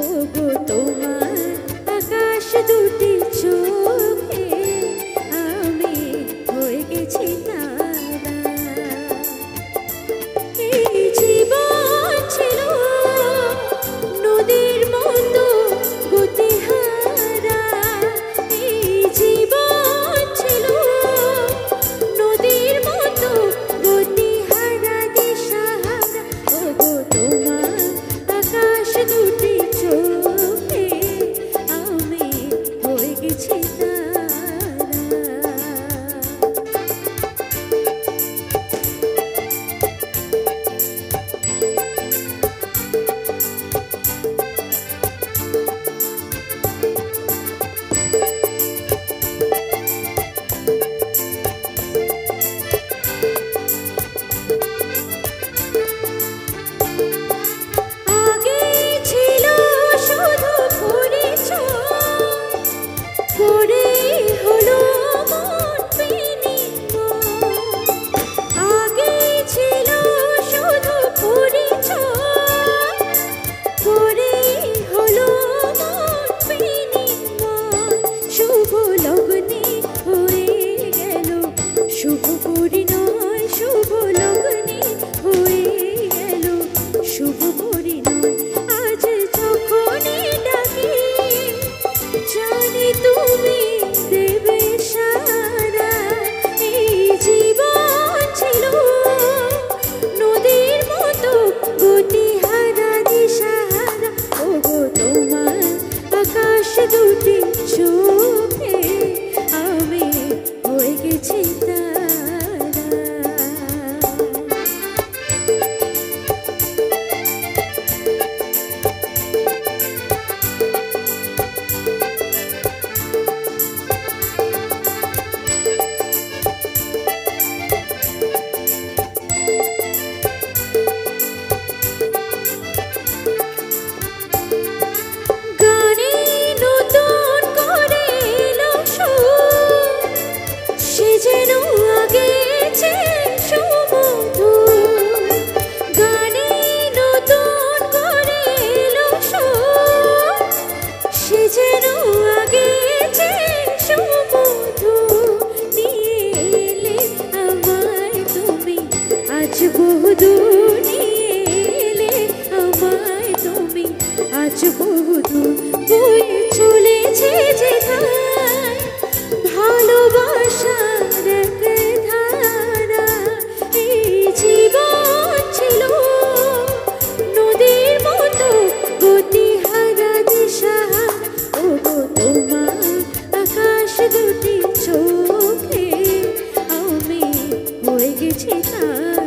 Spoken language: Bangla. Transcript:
ওগো তোমার আকাশ দুটি চোখে আমি হয়ে গেছি তারা। এই জীবন ছিল নদীর মতো গতিহারা, এই জীবন ছিল নদীর মতো গতিহারা দিশাহারা। ওগো তোমার আকাশ দুটি চোখে আমি হয়ে গেছি তারা। শুভ পরিণয় শুভ লগ্নে হয়ে গেল শুভ পরিণয়। আজ যখনই ডাকি জানি তুমি দেবে সারা। এই জীবন ছিল নদীর মতো গতিহারা দিশাহারা। ওগো তোমার আকাশ দুটি চোখে আমি হয়ে গেছি তারা। আজ বহুদূর নিয়ে এলে আমায় তুমি, আজ বহুদূর বয়ে চলেছে যেথায় ভালোবাসার এক ধারা। এই জীবন ছিল নদীর মতো গতিহারা দিশাহারা। ওগো তোমার আকাশ দুটি চোখে আমি হয়ে গেছি তারা।